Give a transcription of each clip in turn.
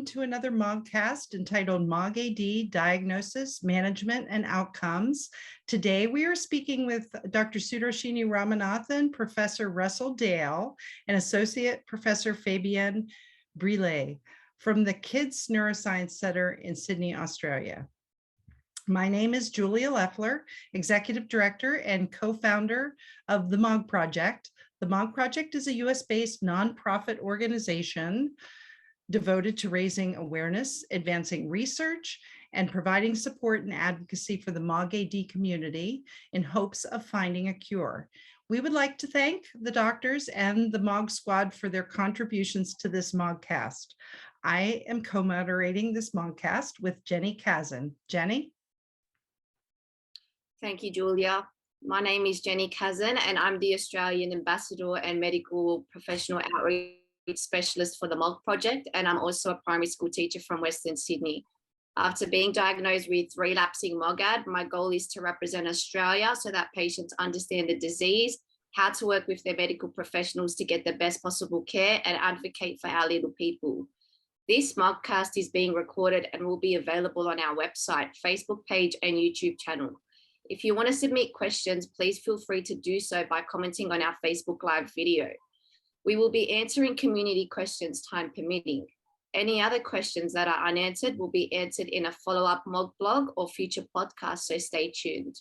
welcome to another MOGcast entitled MOG-AD Diagnosis, Management, and Outcomes. Today we are speaking with Dr. Sudarshini Ramanathan, Professor Russell Dale, and Associate Professor Fabienne Brilot from the Kids Neuroscience Centre in Sydney, Australia. My name is Julia Leffler, Executive Director and co-founder of the MOG Project. The MOG Project is a US-based nonprofit organization devoted to raising awareness, advancing research, and providing support and advocacy for the MOG-AD community in hopes of finding a cure. We would like to thank the doctors and the MOG squad for their contributions to this MOGcast. I am co-moderating this MOGcast with Jenny Kazan. Jenny? Thank you, Julia. My name is Jenny Kazan, and I'm the Australian Ambassador and Medical Professional Outreach Specialist for the MOG Project, and I'm also a primary school teacher from Western Sydney. After being diagnosed with relapsing MOGAD, my goal is to represent Australia so that patients understand the disease, how to work with their medical professionals to get the best possible care, and advocate for our little people. This MOGcast is being recorded and will be available on our website, Facebook page, and YouTube channel. If you want to submit questions, please feel free to do so by commenting on our Facebook Live video. We will be answering community questions time permitting. Any other questions that are unanswered will be answered in a follow-up MOG blog or future podcast, so stay tuned.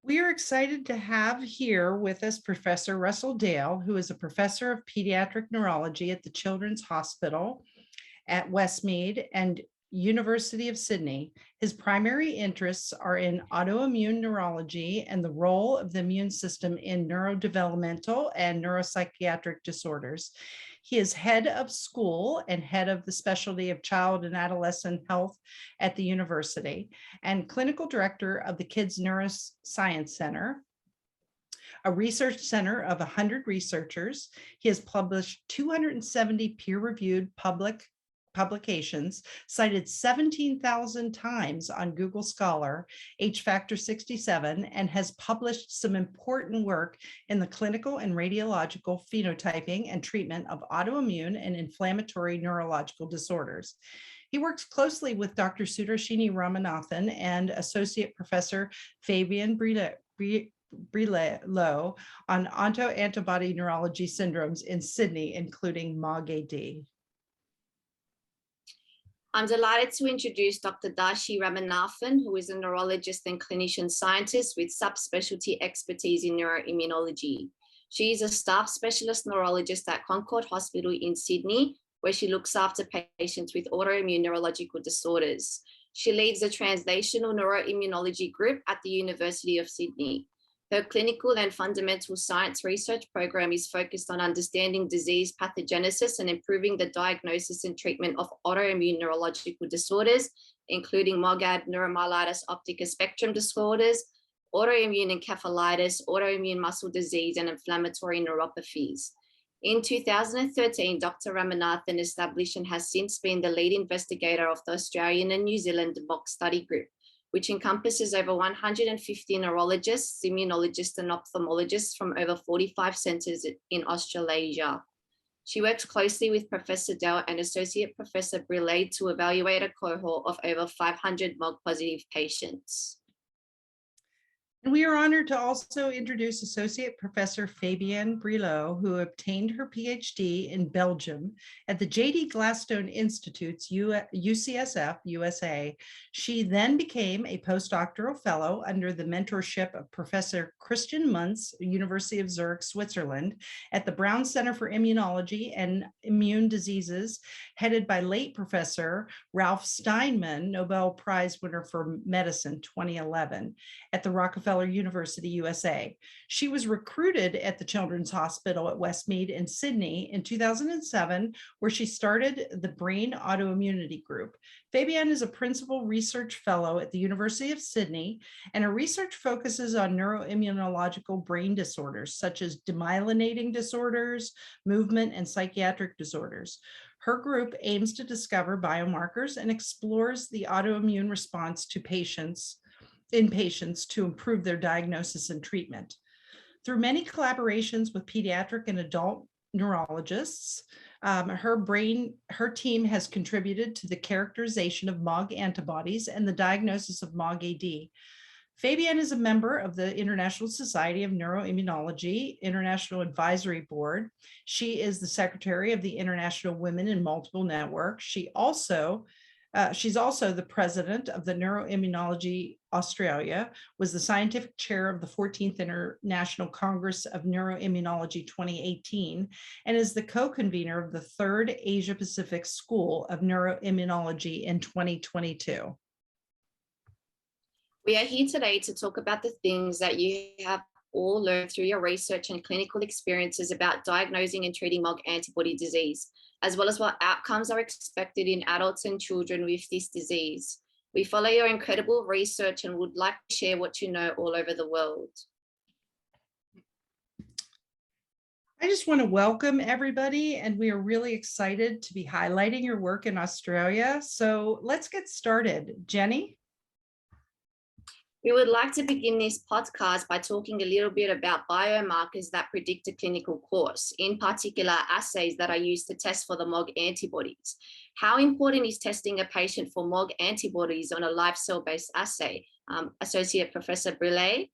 We are excited to have here with us Professor Russell Dale, who is a professor of pediatric neurology at the Children's Hospital at Westmead and University of Sydney. His primary interests are in autoimmune neurology and the role of the immune system in neurodevelopmental and neuropsychiatric disorders. He is head of school and head of the specialty of child and adolescent health at the university and clinical director of the Kids Neuroscience Centre, a research center of 100 researchers. He has published 270 peer-reviewed publications, cited 17,000 times on Google Scholar, H-Factor 67, and has published some important work in the clinical and radiological phenotyping and treatment of autoimmune and inflammatory neurological disorders. He works closely with Dr. Sudarshini Ramanathan and Associate Professor Fabienne Brilot on autoantibody neurology syndromes in Sydney, including MOG-AD. I'm delighted to introduce Dr. Sudarshini Ramanathan, who is a neurologist and clinician scientist with subspecialty expertise in neuroimmunology. She is a staff specialist neurologist at Concord Hospital in Sydney, where she looks after patients with autoimmune neurological disorders. She leads the Translational Neuroimmunology Group at the University of Sydney. Her clinical and fundamental science research program is focused on understanding disease pathogenesis and improving the diagnosis and treatment of autoimmune neurological disorders, including MOGAD, neuromyelitis optica spectrum disorders, autoimmune encephalitis, autoimmune muscle disease, and inflammatory neuropathies. In 2013, Dr. Ramanathan established and has since been the lead investigator of the Australian and New Zealand MOG study group, which encompasses over 150 neurologists, immunologists, and ophthalmologists from over 45 centres in Australasia. She works closely with Professor Dell and Associate Professor Brilot to evaluate a cohort of over 500 MOG-positive patients. And we are honored to also introduce Associate Professor Fabienne Brilot, who obtained her PhD in Belgium at the J.D. Gladstone Institute's UCSF, USA. She then became a postdoctoral fellow under the mentorship of Professor Christian Muntz, University of Zurich, Switzerland, at the Brown Center for Immunology and Immune Diseases, headed by late Professor Ralph Steinman, Nobel Prize winner for Medicine 2011, at the Rockefeller University, USA. She was recruited at the Children's Hospital at Westmead in Sydney in 2007, where she started the Brain Autoimmunity Group. Fabienne is a principal research fellow at the University of Sydney, and her research focuses on neuroimmunological brain disorders, such as demyelinating disorders, movement, and psychiatric disorders. Her group aims to discover biomarkers and explores the autoimmune response to patients to improve their diagnosis and treatment. Through many collaborations with pediatric and adult neurologists. Her team has contributed to the characterization of MOG antibodies and the diagnosis of MOG-AD. Fabienne is a member of the International Society of Neuroimmunology International Advisory Board. She is the secretary of the International Women in Multiple Network. She's also the president of the Neuroimmunology Australia, was the scientific chair of the 14th International Congress of Neuroimmunology 2018, and is the co-convener of the 3rd Asia Pacific School of Neuroimmunology in 2022. We are here today to talk about the things that you have all learned through your research and clinical experiences about diagnosing and treating MOG antibody disease, as well as what outcomes are expected in adults and children with this disease. We follow your incredible research and would like to share what you know all over the world. I just want to welcome everybody, and we are really excited to be highlighting your work in Australia. So let's get started. Jenny? We would like to begin this podcast by talking a little bit about biomarkers that predict a clinical course, in particular assays that are used to test for the MOG antibodies. How important is testing a patient for MOG antibodies on a live cell-based assay? Associate Professor Brilot.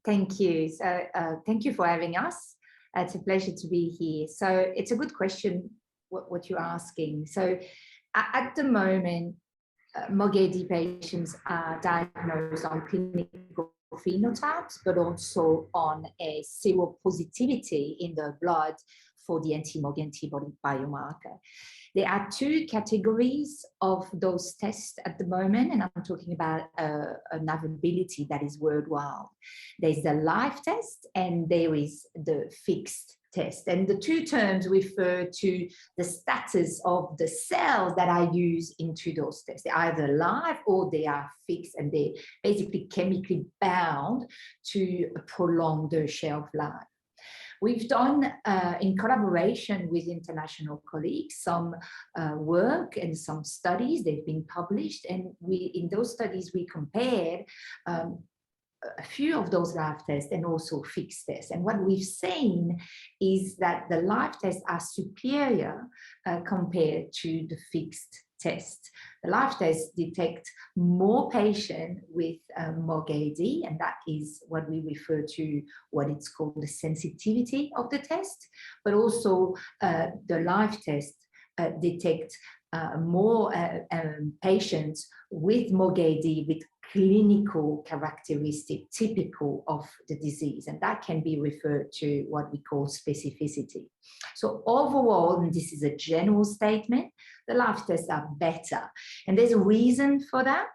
Thank you. So thank you for having us. It's a pleasure to be here. So it's a good question, what you're asking. So at the moment, MOG-AD patients are diagnosed on clinical phenotypes, but also on a seropositivity in the blood for the anti-MOG antibody biomarker. There are 2 categories of those tests at the moment, and I'm talking about an availability that is worldwide. There's the live test and there is the fixed test. And the 2 terms refer to the status of the cells that are used into those tests. They're either live or they are fixed, and they're basically chemically bound to prolong the shelf life. We've done, in collaboration with international colleagues, some work and some studies. They've been published, and in those studies we compared a few of those live tests and also fixed tests. And what we've seen is that the live tests are superior compared to the fixed test. The live tests detect more patients with MOG-AD, and that is what we refer to, what it's called the sensitivity of the test, but also the live test detect more patients with MOG-AD with clinical characteristic typical of the disease, and that can be referred to what we call specificity. So overall, and this is a general statement, the live tests are better, and there's a reason for that.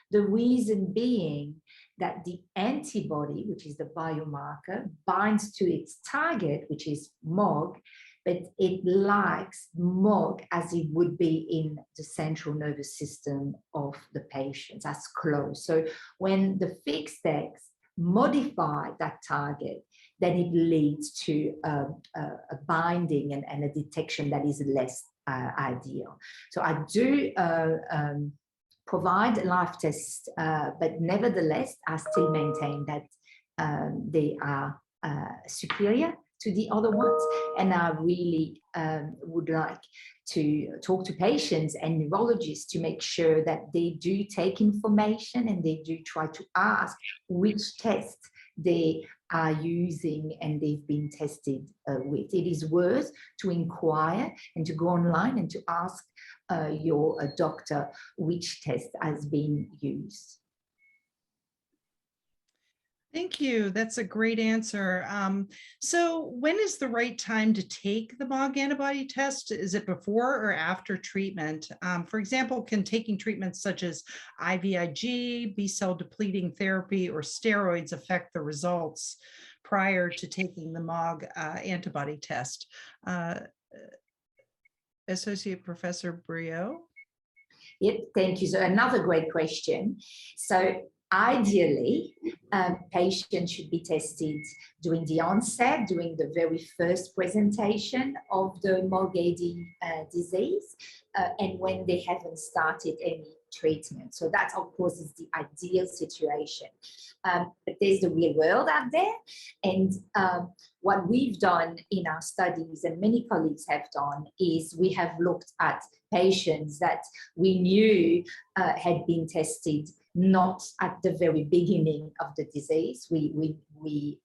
The reason being that the antibody, which is the biomarker, binds to its target, which is MOG, but it lacks MOG as it would be in the central nervous system of the patient, as close. So when the fixed tests modify that target, then it leads to a binding and a detection that is less ideal. So I do provide live tests, but nevertheless, I still maintain that they are superior to the other ones, and I really would like to talk to patients and neurologists to make sure that they do take information and they do try to ask which test they are using and they've been tested with. It is worth to inquire and to go online and to ask your doctor which test has been used. Thank you. That's a great answer. So when is the right time to take the MOG antibody test? Is it before or after treatment? For example, can taking treatments such as IVIG, B-cell depleting therapy, or steroids affect the results prior to taking the MOG antibody test? Associate Professor Brilot. Yep, thank you. So another great question. So ideally, patients should be tested during the onset, during the very first presentation of the MOG-AD disease, and when they haven't started any treatment. So that, of course, is the ideal situation. But there's the real world out there. And what we've done in our studies, and many colleagues have done, is we have looked at patients that we knew had been tested not at the very beginning of the disease. We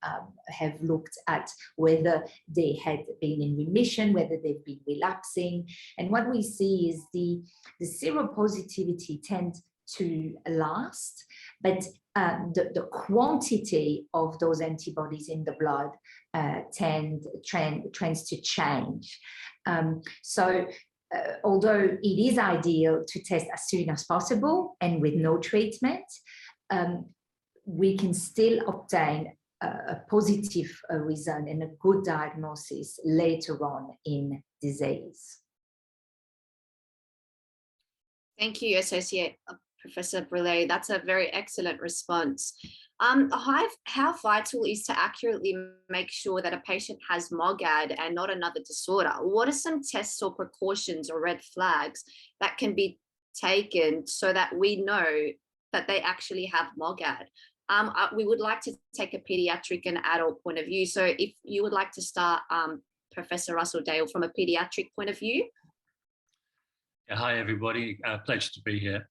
have looked at whether they had been in remission, whether they've been relapsing. And what we see is the seropositivity tends to last, but the quantity of those antibodies in the blood trends to change. Although it is ideal to test as soon as possible and with no treatment, we can still obtain a positive result and a good diagnosis later on in disease. Thank you, Associate Professor Brilot. That's a very excellent response. How vital is to accurately make sure that a patient has MOG-AD and not another disorder? What are some tests or precautions or red flags that can be taken so that we know that they actually have MOG-AD? We would like to take a pediatric and adult point of view. So if you would like to start, Professor Russell-Dale, from a pediatric point of view. Yeah, hi, everybody. Pleasure to be here.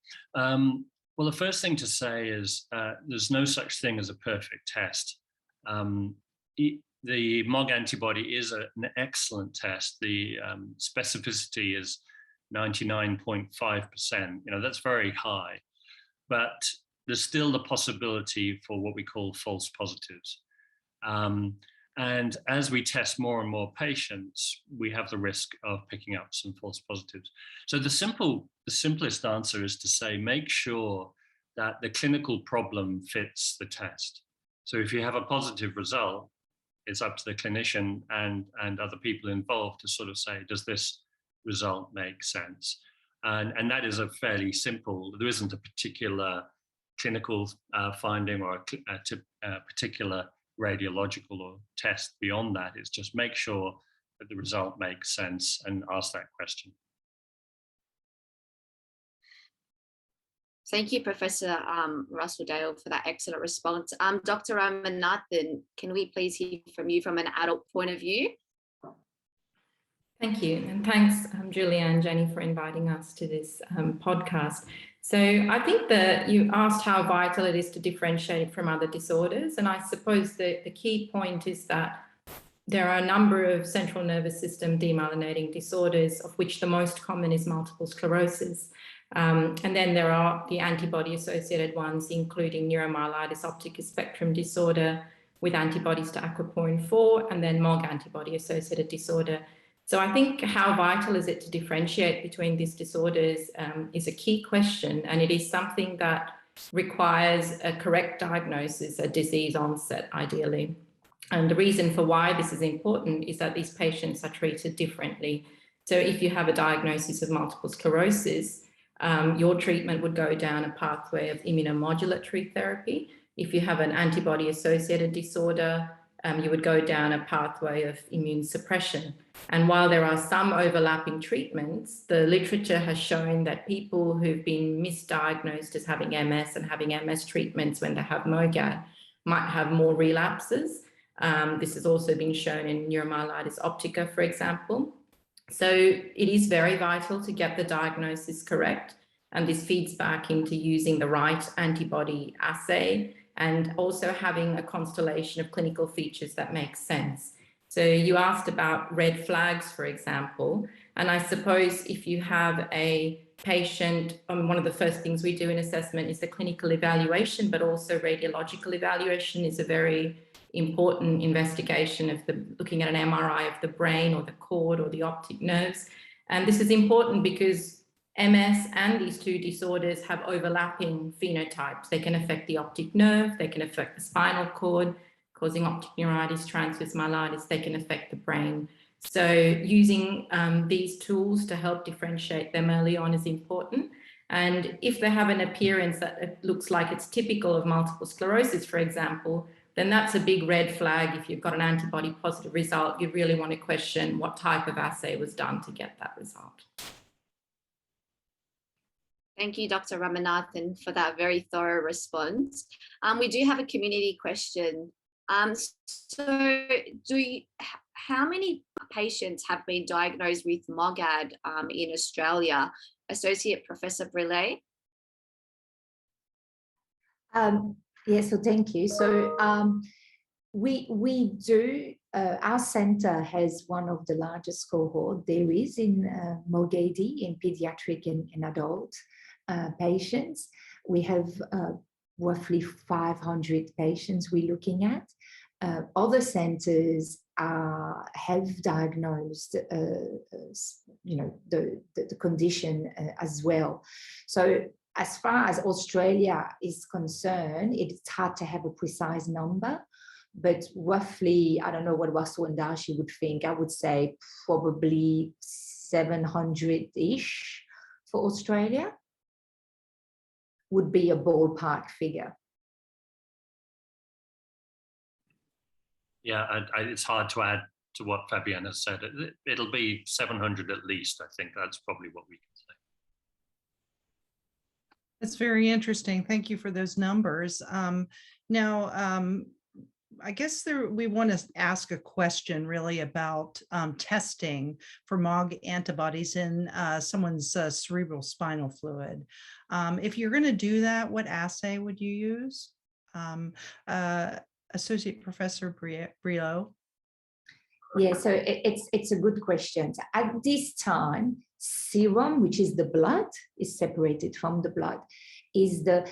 Well, the first thing to say is there's no such thing as a perfect test. The MOG antibody is an excellent test. The specificity is 99.5%. That's very high, but there's still the possibility for what we call false positives. And as we test more and more patients, we have the risk of picking up some false positives. So the simplest answer is to say, make sure that the clinical problem fits the test. So if you have a positive result, it's up to the clinician and other people involved to sort of say, does this result make sense? And that is a fairly simple, there isn't a particular clinical finding or a particular radiological or test beyond that. It's just make sure that the result makes sense and ask that question. Thank you, Professor Russell-Dale, for that excellent response. Dr. Ramanathan, can we please hear from you from an adult point of view? Thank you, and thanks, Julia and Jenny, for inviting us to this podcast. So I think that you asked how vital it is to differentiate from other disorders, and I suppose the key point is that there are a number of central nervous system demyelinating disorders, of which the most common is multiple sclerosis. And then there are the antibody-associated ones, including neuromyelitis optica spectrum disorder with antibodies to aquaporin 4, and then MOG antibody-associated disorder. So I think how vital is it to differentiate between these disorders is a key question, and it is something that requires a correct diagnosis at disease onset, ideally. And the reason for why this is important is that these patients are treated differently. So if you have a diagnosis of multiple sclerosis, your treatment would go down a pathway of immunomodulatory therapy. If you have an antibody-associated disorder, you would go down a pathway of immune suppression. And while there are some overlapping treatments, the literature has shown that people who've been misdiagnosed as having MS and having MS treatments when they have MOGAD might have more relapses. This has also been shown in neuromyelitis optica, for example. So it is very vital to get the diagnosis correct, and this feeds back into using the right antibody assay and also having a constellation of clinical features that make sense. So you asked about red flags, for example, and I suppose if you have a patient, one of the first things we do in assessment is the clinical evaluation, but also radiological evaluation is a very important investigation of looking at an MRI of the brain or the cord or the optic nerves. And this is important because MS and these two disorders have overlapping phenotypes. They can affect the optic nerve, they can affect the spinal cord, causing optic neuritis, transverse myelitis, they can affect the brain. So using these tools to help differentiate them early on is important. And if they have an appearance that it looks like it's typical of multiple sclerosis, for example, then that's a big red flag. If you've got an antibody positive result, you really want to question what type of assay was done to get that result. Thank you, Dr. Ramanathan, for that very thorough response. We do have a community question. So how many patients have been diagnosed with MOGAD in Australia? Associate Professor Brilot? Yeah, so thank you. So we do, our centre has one of the largest cohort there is in MOG-AD in pediatric and adult patients. We have roughly 500 patients we're looking at. Other centres have diagnosed, the condition as well. So as far as Australia is concerned, it's hard to have a precise number, but roughly, I don't know what Wasu and Darshi would think. I would say probably 700-ish for Australia would be a ballpark figure. Yeah, it's hard to add to what Fabienne has said. It'll be 700 at least. I think that's probably what we can say. That's very interesting. Thank you for those numbers. Now, I guess we want to ask a question really about testing for MOG antibodies in someone's cerebral spinal fluid. If you're going to do that, what assay would you use? Associate Professor Brilot? Yeah, so it's a good question. At this time, serum, which is the blood, is separated from the blood, is the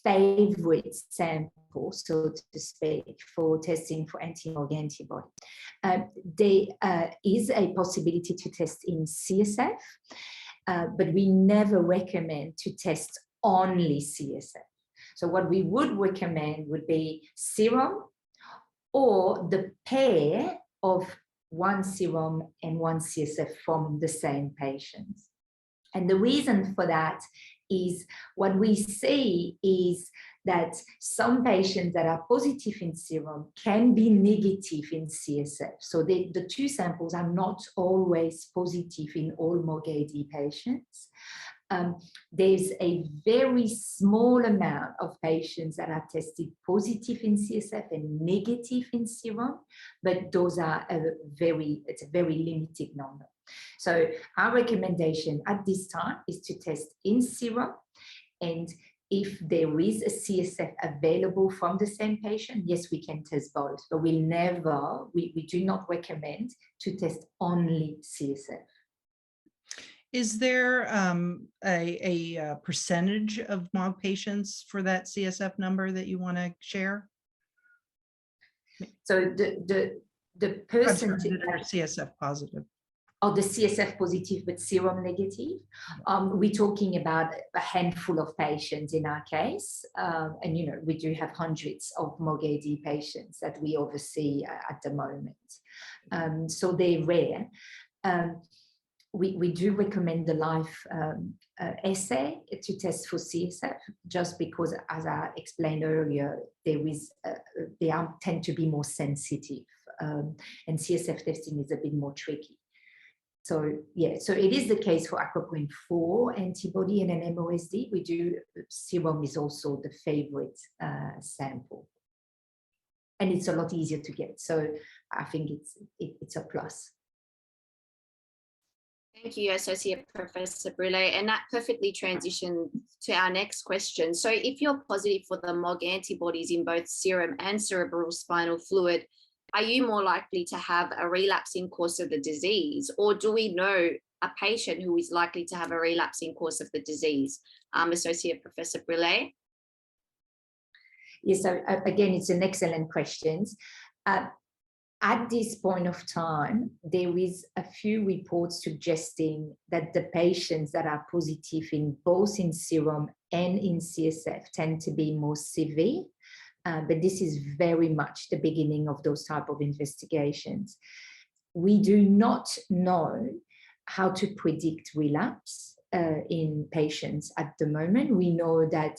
favorite sample, so to speak, for testing for anti-MOG antibody. There is a possibility to test in CSF, but we never recommend to test only CSF. So what we would recommend would be serum or the pair of one serum and one CSF from the same patients. And the reason for that is what we see is that some patients that are positive in serum can be negative in CSF. So the two samples are not always positive in all MOG-AD patients. There's a very small amount of patients that are tested positive in CSF and negative in serum, but those are it's a very limited number. So our recommendation at this time is to test in serum, and if there is a CSF available from the same patient, yes, we can test both, but we do not recommend to test only CSF. Is there a percentage of MOG patients for that CSF number that you want to share? So the percentage are CSF positive. Or the CSF positive but serum negative. We're talking about a handful of patients in our case, and we do have hundreds of MOG-AD patients that we oversee at the moment. So they're rare. We do recommend the live assay to test for CSF, just because, as I explained earlier, they tend to be more sensitive, and CSF testing is a bit more tricky. So yeah, so it is the case for aquaporin 4 antibody and an MOSD. Serum is also the favorite sample, and it's a lot easier to get. So I think it's a plus. Thank you, Associate Professor Brilot. And that perfectly transitions to our next question. So if you're positive for the MOG antibodies in both serum and cerebral spinal fluid, are you more likely to have a relapsing course of the disease? Or do we know a patient who is likely to have a relapsing course of the disease? Associate Professor Brilot? Yes, so again, it's an excellent question. At this point of time, there is a few reports suggesting that the patients that are positive in both in serum and in CSF tend to be more severe, but this is very much the beginning of those type of investigations. We do not know how to predict relapse in patients at the moment. We know that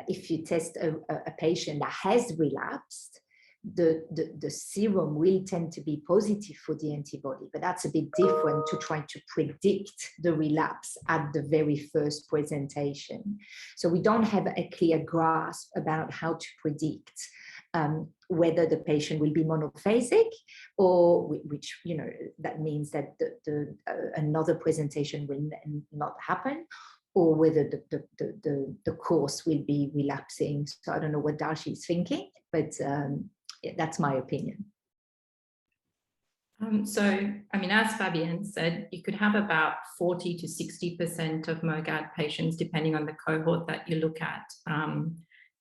if you test a patient that has relapsed, the serum will tend to be positive for the antibody, but that's a bit different to try to predict the relapse at the very first presentation. So we don't have a clear grasp about how to predict whether the patient will be monophasic, or which, you know, that means that another presentation will not happen, or whether the course will be relapsing. So I don't know what Darshi is thinking, but yeah, that's my opinion. So, I mean, as Fabienne said, you could have about 40 to 60% of MOGAD patients, depending on the cohort that you look at,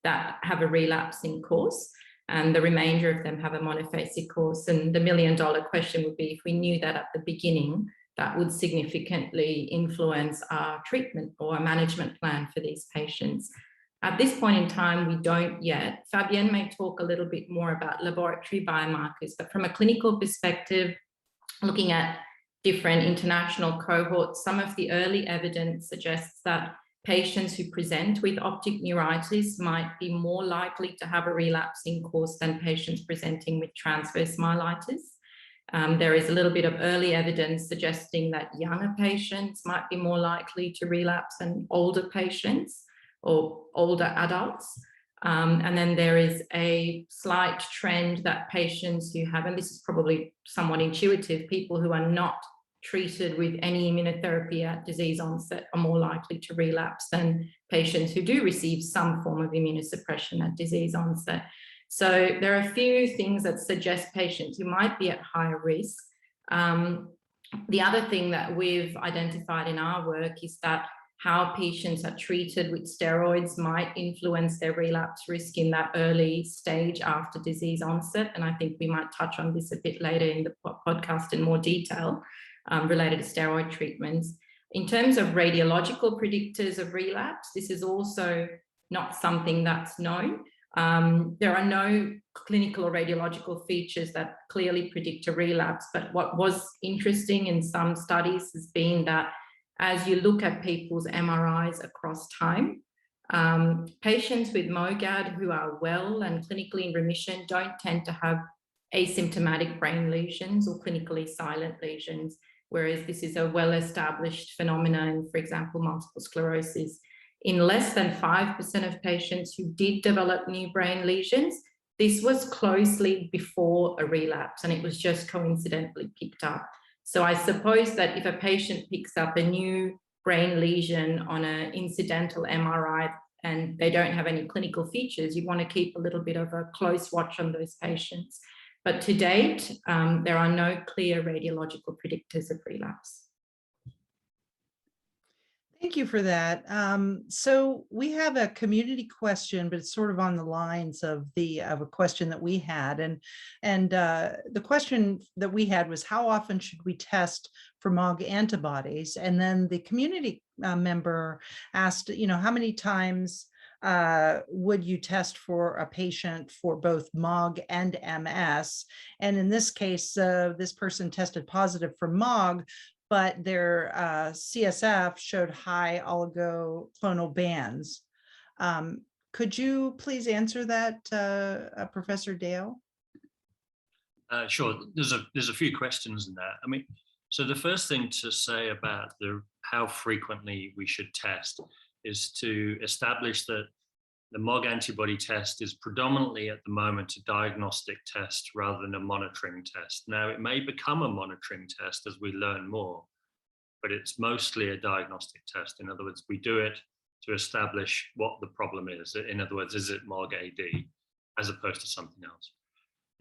that have a relapsing course, and the remainder of them have a monophasic course. And the million-dollar question would be, if we knew that at the beginning, that would significantly influence our treatment or our management plan for these patients. At this point in time, we don't yet. Fabienne may talk a little bit more about laboratory biomarkers, but from a clinical perspective, looking at different international cohorts, some of the early evidence suggests that patients who present with optic neuritis might be more likely to have a relapsing course than patients presenting with transverse myelitis. There is a little bit of early evidence suggesting that younger patients might be more likely to relapse than older patients or older adults. And then there is a slight trend that patients who have, and this is probably somewhat intuitive, people who are not treated with any immunotherapy at disease onset are more likely to relapse than patients who do receive some form of immunosuppression at disease onset. So there are a few things that suggest patients who might be at higher risk. The other thing that we've identified in our work is that how patients are treated with steroids might influence their relapse risk in that early stage after disease onset. And I think we might touch on this a bit later in the podcast in more detail related to steroid treatments. In terms of radiological predictors of relapse, this is also not something that's known. There are no clinical or radiological features that clearly predict a relapse, but what was interesting in some studies has been that as you look at people's MRIs across time, patients with MOGAD who are well and clinically in remission don't tend to have asymptomatic brain lesions or clinically silent lesions, whereas this is a well-established phenomenon, for example, multiple sclerosis. In less than 5% of patients who did develop new brain lesions, this was closely before a relapse, and it was just coincidentally picked up. So I suppose that if a patient picks up a new brain lesion on an incidental MRI and they don't have any clinical features, you want to keep a little bit of a close watch on those patients. But to date, there are no clear radiological predictors of relapse. Thank you for that. So we have a community question, but it's sort of on the lines of a question that we had. And the question that we had was, how often should we test for MOG antibodies? And then the community member asked, you know, how many times would you test for a patient for both MOG and MS? And in this case, this person tested positive for MOG, but their CSF showed high oligoclonal bands. Could you please answer that, Professor Dale? Sure. There's a few questions in that. I mean, so the first thing to say about how frequently we should test is to establish that the MOG antibody test is predominantly at the moment a diagnostic test rather than a monitoring test. Now, it may become a monitoring test as we learn more, but it's mostly a diagnostic test. In other words, we do it to establish what the problem is. In other words, is it MOG-AD as opposed to something else?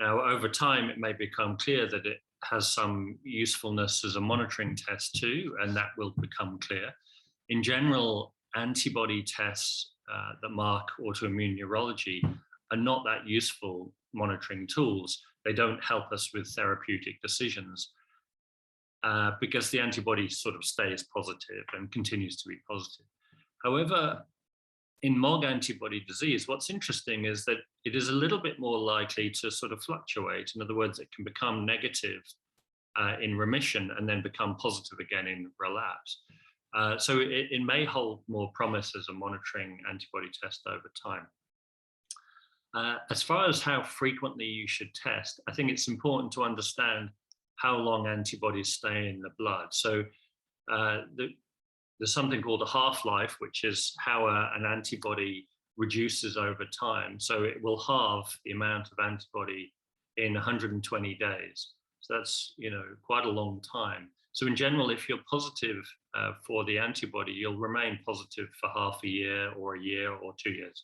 Now, over time, it may become clear that it has some usefulness as a monitoring test too, and that will become clear. In general, antibody tests that mark autoimmune neurology are not that useful monitoring tools. They don't help us with therapeutic decisions because the antibody sort of stays positive and continues to be positive. However, in MOG antibody disease, what's interesting is that it is a little bit more likely to sort of fluctuate. In other words, it can become negative in remission and then become positive again in relapse. So it may hold more promise as a monitoring antibody test over time. As far as how frequently you should test, I think it's important to understand how long antibodies stay in the blood. So there's something called a half-life, which is how an antibody reduces over time. So it will halve the amount of antibody in 120 days. So that's, quite a long time. So in general, if you're positive for the antibody, you'll remain positive for half a year or 2 years.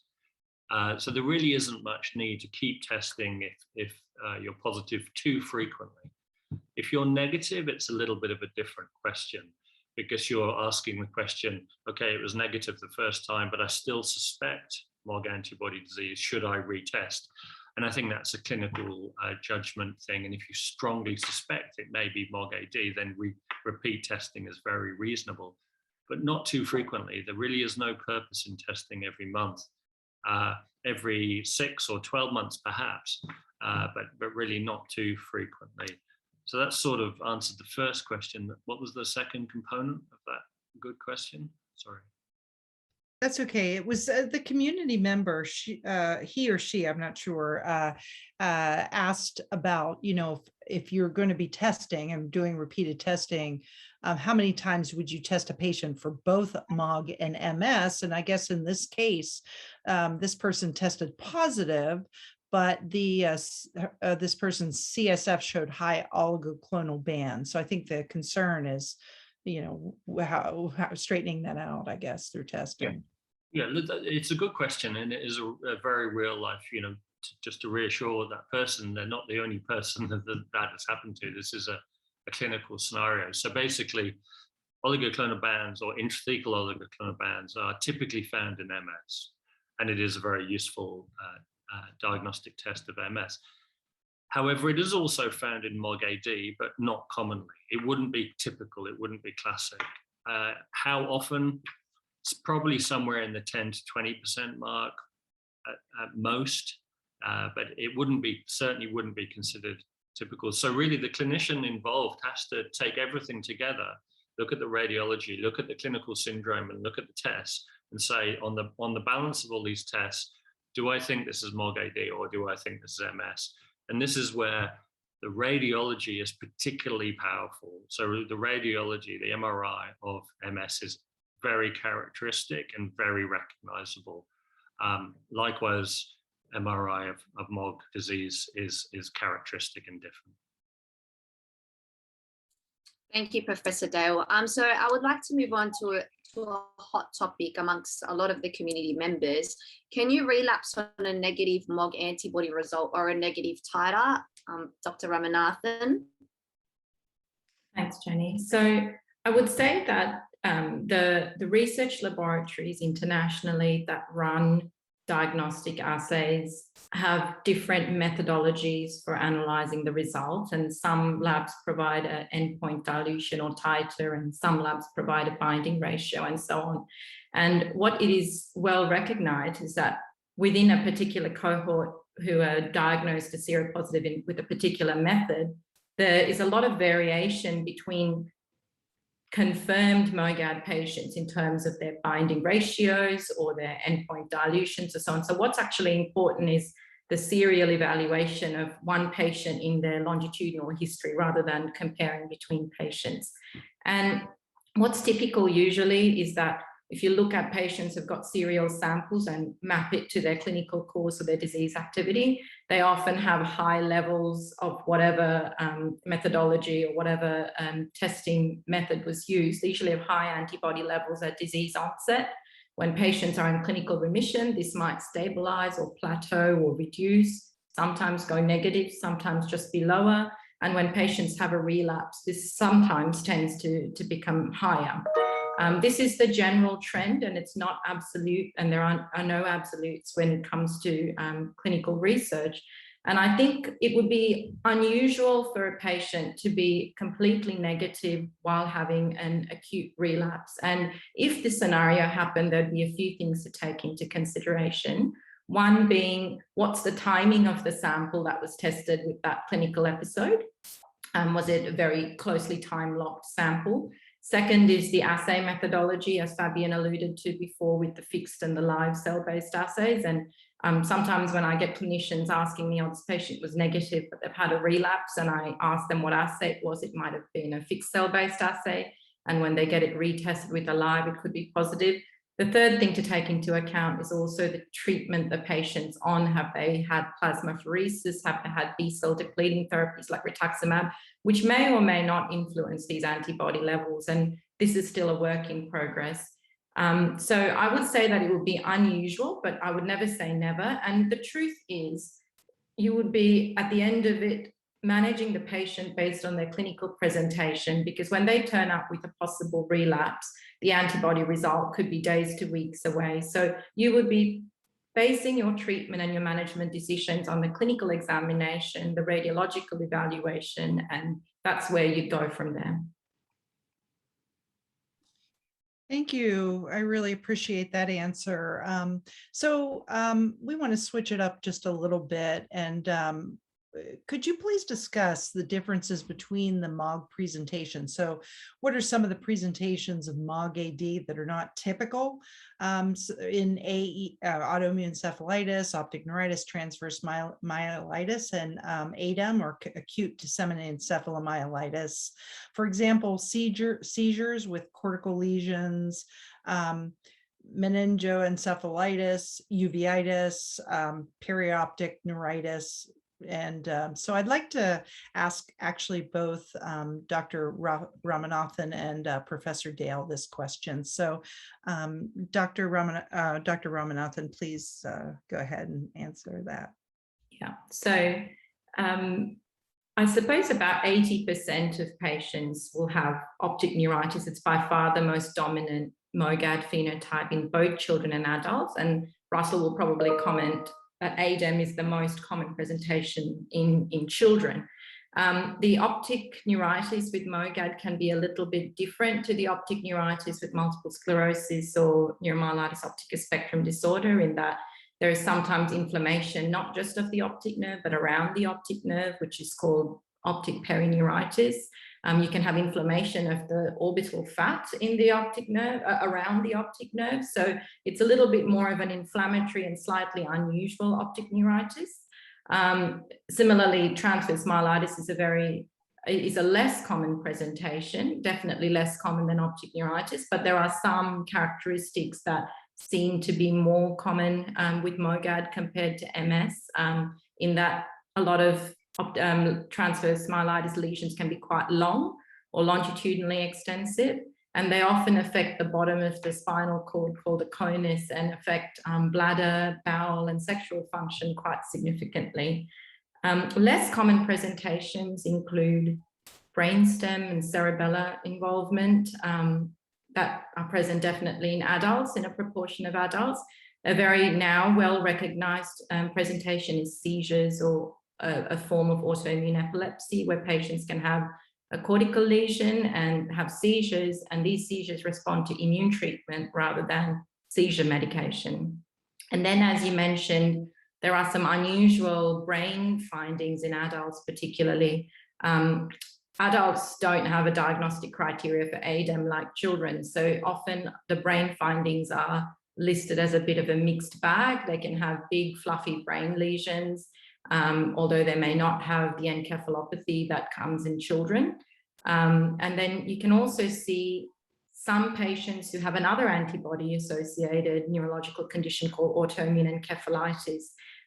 So there really isn't much need to keep testing if you're positive too frequently. If you're negative, it's a little bit of a different question, because you're asking the question, okay, it was negative the first time, but I still suspect MOG antibody disease, should I retest? And I think that's a clinical judgment thing. And if you strongly suspect it may be MOG-AD, then repeat testing is very reasonable, but not too frequently. There really is no purpose in testing every month. Every 6 or 12 months perhaps, but really not too frequently. So that sort of answered the first question. What was the second component of that good question? Sorry. That's okay. It was the community member, he or she, I'm not sure, asked about, if you're going to be testing and doing repeated testing, how many times would you test a patient for both MOG and MS? And I guess in this case, this person tested positive, but this person's CSF showed high oligoclonal bands. So I think the concern is, how straightening that out, I guess, through testing. Yeah, it's a good question, and it is a very real life, just to reassure that person, they're not the only person that has happened to. This is a clinical scenario. So basically, oligoclonal bands or intrathecal oligoclonal bands are typically found in MS, and it is a very useful diagnostic test of MS. However, it is also found in MOG-AD, but not commonly. It wouldn't be typical, it wouldn't be classic. How often? It's probably somewhere in the 10 to 20% mark at most, but it certainly wouldn't be considered typical. So really the clinician involved has to take everything together, look at the radiology, look at the clinical syndrome, and look at the tests and say, on the balance of all these tests, do I think this is MOG-AD or do I think this is MS? And this is where the radiology is particularly powerful. So the radiology, the MRI of MS is very characteristic and very recognizable. Likewise, MRI of MOG disease is characteristic and different. Thank you, Professor Dale. So I would like to move on to a hot topic amongst a lot of the community members. Can you relapse on a negative MOG antibody result or a negative titer? Dr. Ramanathan? Thanks, Jenny. So I would say that the research laboratories internationally that run diagnostic assays have different methodologies for analyzing the results, and some labs provide an endpoint dilution or titer, and some labs provide a binding ratio, and so on. And what it is well recognized is that within a particular cohort who are diagnosed as seropositive with a particular method, there is a lot of variation between confirmed MOGAD patients in terms of their binding ratios or their endpoint dilutions and so on. So what's actually important is the serial evaluation of one patient in their longitudinal history rather than comparing between patients. And what's typical usually is that if you look at patients who've got serial samples and map it to their clinical course or their disease activity, they often have high levels of whatever methodology or whatever testing method was used. They usually have high antibody levels at disease onset. When patients are in clinical remission, this might stabilize or plateau or reduce, sometimes go negative, sometimes just be lower. And when patients have a relapse, this sometimes tends to become higher. This is the general trend, and it's not absolute, and there are no absolutes when it comes to clinical research. And I think it would be unusual for a patient to be completely negative while having an acute relapse. And if this scenario happened, there'd be a few things to take into consideration. One being, what's the timing of the sample that was tested with that clinical episode? Was it a very closely time-locked sample? Second is the assay methodology, as Fabienne alluded to before, with the fixed and the live cell-based assays. And Sometimes when I get clinicians asking me, oh, this patient was negative, but they've had a relapse, and I ask them what assay it was, it might have been a fixed cell-based assay. And when they get it retested with a live, it could be positive. The third thing to take into account is also the treatment the patient's on. Have they had plasmapheresis? Have they had B-cell depleting therapies like rituximab, which may or may not influence these antibody levels? And this is still a work in progress. So I would say that it would be unusual, but I would never say never. And the truth is, you would be, at the end of it, managing the patient based on their clinical presentation, because when they turn up with a possible relapse, the antibody result could be days to weeks away. So you would be basing your treatment and your management decisions on the clinical examination, the radiological evaluation, and that's where you go from there. Thank you. I really appreciate that answer. We want to switch it up just a little bit. And could you please discuss the differences between the MOG presentations? So what are some of the presentations of MOG-AD that are not typical in autoimmune encephalitis, optic neuritis, transverse myelitis, and ADEM, or acute disseminated encephalomyelitis? For example, seizures with cortical lesions, meningoencephalitis, uveitis, perioptic neuritis. And so I'd like to ask actually both Dr. Ramanathan and Professor Dale this question. So Dr. Ramanathan, please go ahead and answer that. Yeah, so I suppose about 80% of patients will have optic neuritis. It's by far the most dominant MOGAD phenotype in both children and adults. And Russell will probably comment ADEM is the most common presentation in children. The optic neuritis with MOGAD can be a little bit different to the optic neuritis with multiple sclerosis or neuromyelitis optica spectrum disorder, in that there is sometimes inflammation, not just of the optic nerve, but around the optic nerve, which is called optic perineuritis. You can have inflammation of the orbital fat in the optic nerve, around the optic nerve. So it's a little bit more of an inflammatory and slightly unusual optic neuritis. Similarly, transverse myelitis is a less common presentation, definitely less common than optic neuritis, but there are some characteristics that seem to be more common with MOGAD compared to MS, in that a lot of transverse myelitis lesions can be quite long or longitudinally extensive, and they often affect the bottom of the spinal cord called the conus and affect bladder, bowel, and sexual function quite significantly. Less common presentations include brainstem and cerebellar involvement that are present definitely in adults, in a proportion of adults. A very now well-recognized presentation is seizures, or a form of autoimmune epilepsy where patients can have a cortical lesion and have seizures, and these seizures respond to immune treatment rather than seizure medication. And then, as you mentioned, there are some unusual brain findings in adults, particularly. Adults don't have a diagnostic criteria for ADEM like children, so often the brain findings are listed as a bit of a mixed bag. They can have big fluffy brain lesions, although they may not have the encephalopathy that comes in children. And then you can also see some patients who have another antibody-associated neurological condition called autoimmune encephalitis.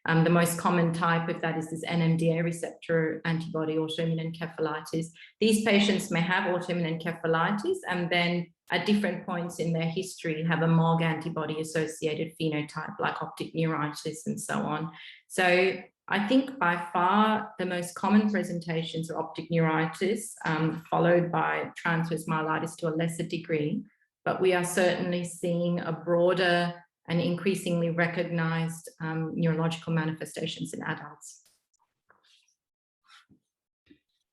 The most common type of that is this NMDA receptor antibody autoimmune encephalitis. These patients may have autoimmune encephalitis and then at different points in their history have a MOG antibody-associated phenotype like optic neuritis and so on. So I think by far the most common presentations are optic neuritis, followed by transverse myelitis to a lesser degree, but we are certainly seeing a broader and increasingly recognized neurological manifestations in adults.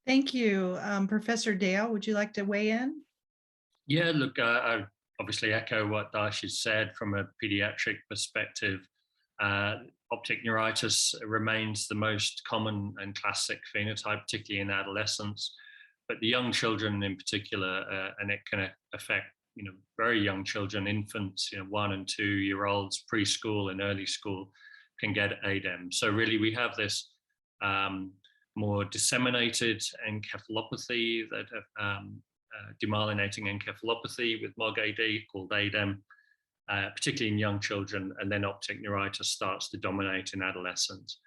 Thank you. Professor Dale, would you like to weigh in? Yeah, look, I obviously echo what Darshi said from a pediatric perspective. Optic neuritis remains the most common and classic phenotype, particularly in adolescents, but the young children in particular, and it can affect very young children, infants, 1 and 2 year olds, preschool and early school. can get ADEM. So really we have this more disseminated encephalopathy, that demyelinating encephalopathy with MOG-AD called ADEM, particularly in young children, and then optic neuritis starts to dominate in adolescence.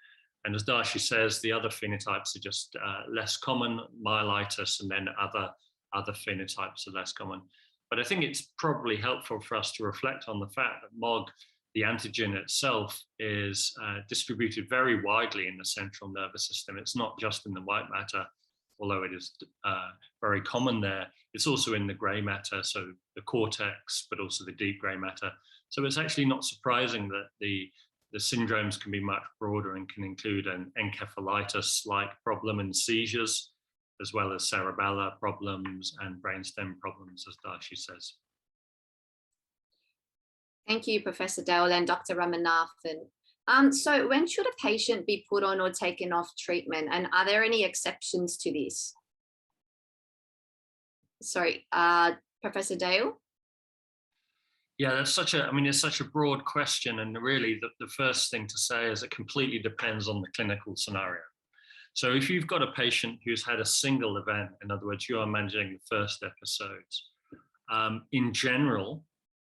And as Darshi says, the other phenotypes are just less common, myelitis, and then other phenotypes are less common. But I think it's probably helpful for us to reflect on the fact that MOG, the antigen itself, is distributed very widely in the central nervous system. It's not just in the white matter, although it is very common there. It's also in the gray matter, so the cortex, but also the deep gray matter. So it's actually not surprising that the syndromes can be much broader and can include an encephalitis-like problem and seizures, as well as cerebellar problems and brainstem problems, as Darshi says. Thank you, Professor Dale and Dr. Ramanathan. So when should a patient be put on or taken off treatment? And are there any exceptions to this? Sorry, Professor Dale? Yeah, that's such a, I mean, it's such a broad question. And really the first thing to say is it completely depends on the clinical scenario. So if you've got a patient who's had a single event, in other words, you are managing the first episodes, in general,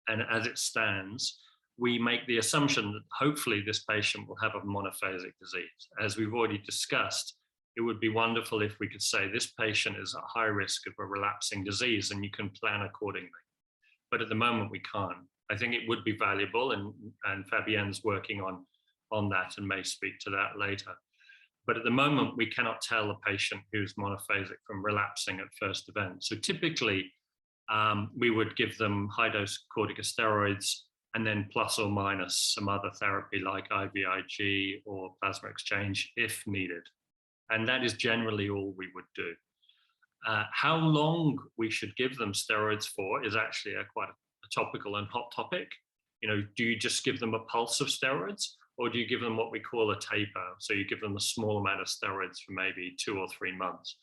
and as it stands, we make the assumption that hopefully this patient will have a monophasic disease. As we've already discussed, it would be wonderful if we could say this patient is at high risk of a relapsing disease and you can plan accordingly. But at the moment we can't. I think it would be valuable, and Fabienne's working on that and may speak to that later. But at the moment, we cannot tell a patient who's monophasic from relapsing at first event. So typically, we would give them high-dose corticosteroids and then plus or minus some other therapy like IVIG or plasma exchange if needed. And that is generally all we would do. How long we should give them steroids for is actually quite a topical and hot topic. You know, do you just give them a pulse of steroids, or do you give them what we call a taper? So you give them a small amount of steroids for maybe 2 or 3 months.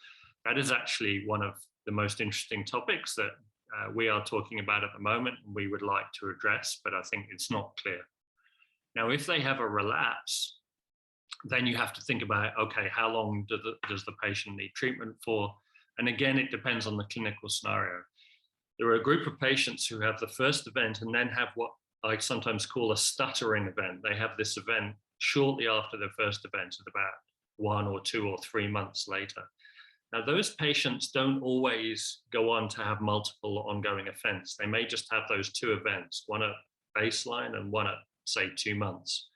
That is actually one of the most interesting topics that we are talking about at the moment, and we would like to address, but I think it's not clear. Now, if they have a relapse, then you have to think about, okay, how long does the patient need treatment for? And again, it depends on the clinical scenario. There are a group of patients who have the first event and then have what I sometimes call a stuttering event. They have this event shortly after their first event at about 1 or 2 or 3 months later. Now, those patients don't always go on to have multiple ongoing events. They may just have those 2 events, one at baseline and one at, say, 2 months.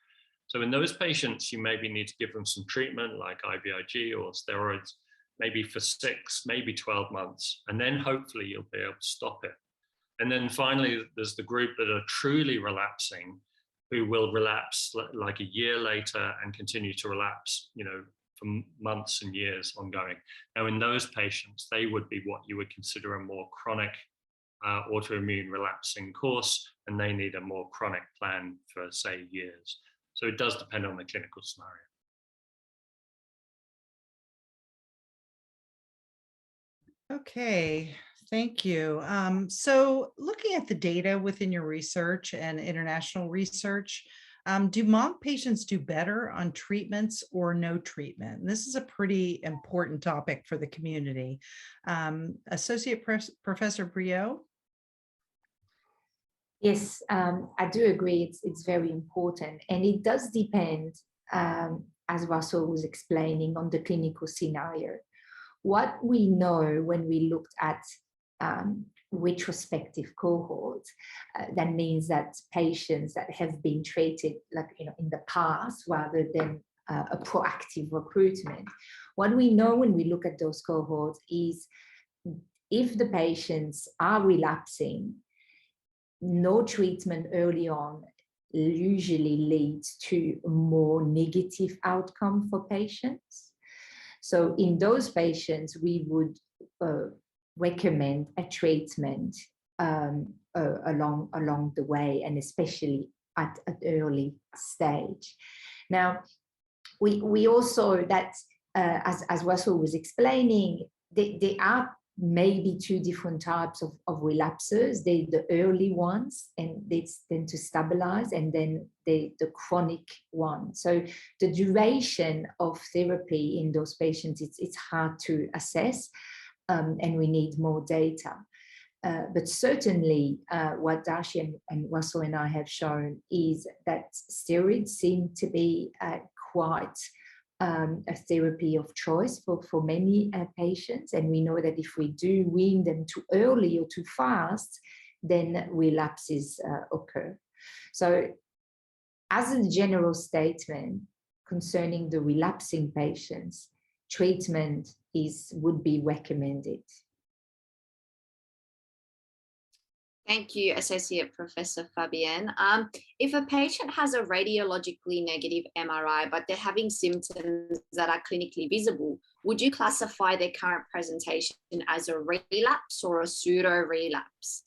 So in those patients, you maybe need to give them some treatment like IVIG or steroids, maybe for 6, maybe 12 months, and then hopefully you'll be able to stop it. And then finally, there's the group that are truly relapsing, who will relapse like a year later and continue to relapse, you know, for months and years ongoing. Now, in those patients, they would be what you would consider a more chronic autoimmune relapsing course, and they need a more chronic plan for, say, years. So it does depend on the clinical scenario. Okay, thank you. So looking at the data within your research and international research, do MOG patients do better on treatments or no treatment? And this is a pretty important topic for the community. Associate Professor Brilot? Yes, I do agree. It's very important. And it does depend, as Russell was explaining, on the clinical scenario. What we know when we looked at retrospective cohorts, that means that patients that have been treated, like, you know, in the past rather than a proactive recruitment. What we know when we look at those cohorts is if the patients are relapsing, no treatment early on usually leads to a more negative outcome for patients. So in those patients, we would recommend a treatment along the way, and especially at an early stage. Now, we also, that as Russell was explaining, there are maybe two different types of relapses. The early ones, and they tend to stabilize, and then the chronic one. So the duration of therapy in those patients, it's hard to assess, and we need more data. But certainly what Darshi and Russell and I have shown is that steroids seem to be quite a therapy of choice for many patients. And we know that if we do wean them too early or too fast, then relapses occur. So as a general statement concerning the relapsing patients, treatment would be recommended. Thank you, Associate Professor Fabienne. If a patient has a radiologically negative MRI, but they're having symptoms that are clinically visible, would you classify their current presentation as a relapse or a pseudo-relapse?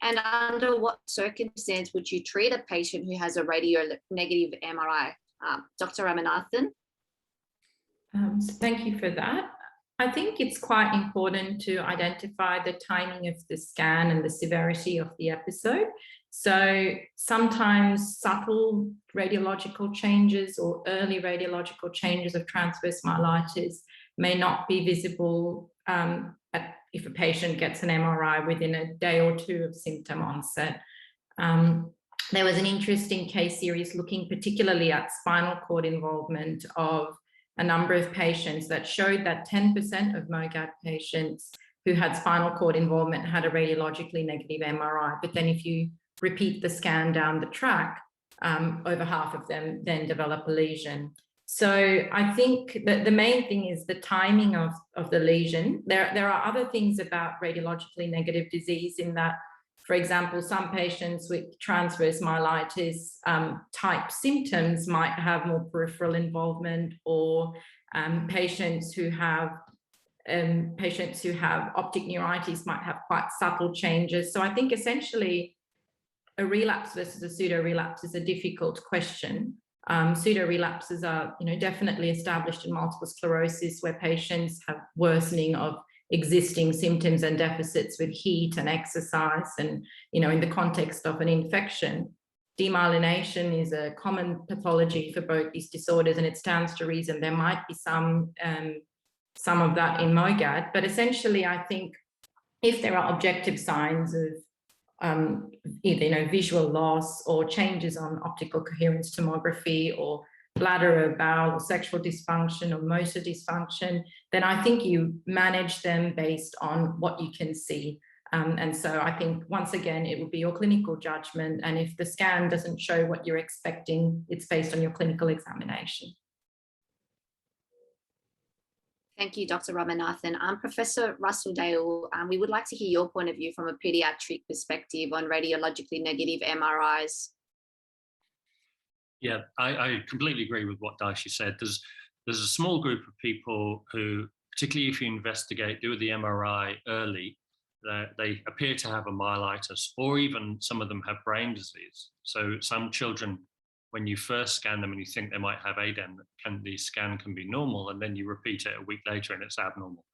And under what circumstance would you treat a patient who has a radio-negative MRI? Dr. Ramanathan? So thank you for that. I think it's quite important to identify the timing of the scan and the severity of the episode. So sometimes subtle radiological changes or early radiological changes of transverse myelitis may not be visible if a patient gets an MRI within a day or two of symptom onset. There was an interesting case series looking particularly at spinal cord involvement of a number of patients that showed that 10% of MOGAD patients who had spinal cord involvement had a radiologically negative MRI. But then if you repeat the scan down the track, over half of them then develop a lesion. So I think that the main thing is the timing of the lesion. There are other things about radiologically negative disease in that, for example, some patients with transverse myelitis type symptoms might have more peripheral involvement, or patients who have optic neuritis might have quite subtle changes. So I think essentially a relapse versus a pseudo-relapse is a difficult question. Pseudo-relapses are, definitely established in multiple sclerosis, where patients have worsening of existing symptoms and deficits with heat and exercise, and in the context of an infection. Demyelination is a common pathology for both these disorders, and it stands to reason there might be some of that in MOGAD. But essentially, I think if there are objective signs of either visual loss or changes on optical coherence tomography, or bladder or bowel or sexual dysfunction or motor dysfunction, then I think you manage them based on what you can see. And so I think, once again, it would be your clinical judgment. And if the scan doesn't show what you're expecting, it's based on your clinical examination. Thank you, Dr. Ramanathan. Professor Russell Dale, we would like to hear your point of view from a pediatric perspective on radiologically negative MRIs. Yeah, I completely agree with what Darshi said. There's a small group of people who, particularly if you do the MRI early, they appear to have a myelitis, or even some of them have brain disease. So some children, when you first scan them and you think they might have ADEM, the scan can be normal, and then you repeat it a week later and it's abnormal.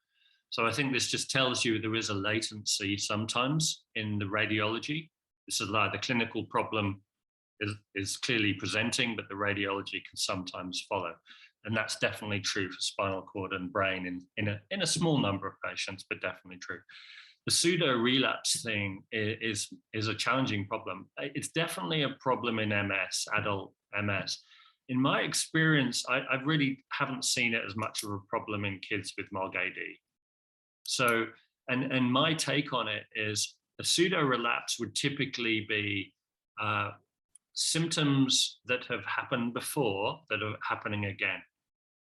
So I think this just tells you there is a latency sometimes in the radiology. This is like the clinical problem is clearly presenting, but the radiology can sometimes follow. And that's definitely true for spinal cord and brain in a small number of patients, but definitely true. The pseudo-relapse thing is a challenging problem. It's definitely a problem in MS, adult MS. In my experience, I really haven't seen it as much of a problem in kids with MOG-AD. So, and my take on it is a pseudo-relapse would typically be symptoms that have happened before that are happening again.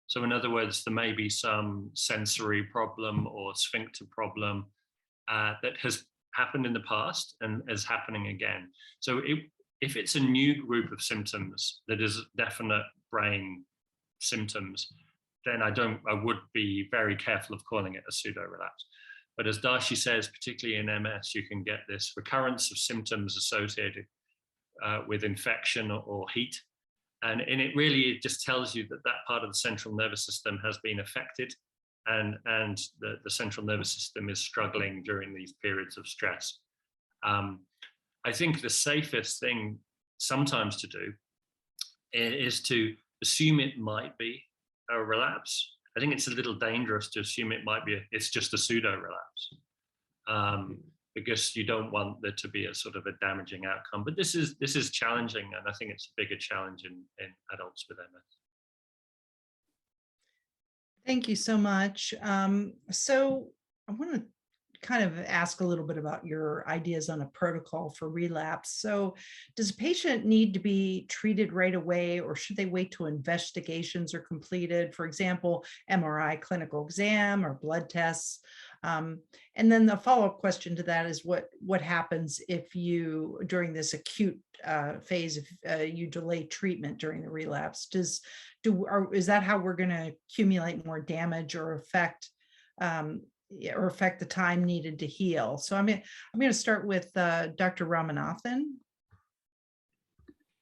So in other words, there may be some sensory problem or sphincter problem that has happened in the past and is happening again. So if it's a new group of symptoms that is definite brain symptoms, then I would be very careful of calling it a pseudo-relapse. But as Darshi says, particularly in MS, you can get this recurrence of symptoms associated with infection or heat. And it really just tells you that part of the central nervous system has been affected. and the central nervous system is struggling during these periods of stress. I think the safest thing sometimes to do is to assume it might be a relapse. I think it's a little dangerous to assume it might be, it's just a pseudo relapse, because you don't want there to be a sort of a damaging outcome. But this is challenging, and I think it's a bigger challenge in adults with MS. Thank you so much. So I want to kind of ask a little bit about your ideas on a protocol for relapse. So does a patient need to be treated right away, or should they wait till investigations are completed? For example, MRI, clinical exam, or blood tests? And then the follow-up question to that is what happens if you, during this acute phase, if you delay treatment during the relapse? Is that how we're going to accumulate more damage or affect the time needed to heal? So I'm going to start with Dr. Ramanathan.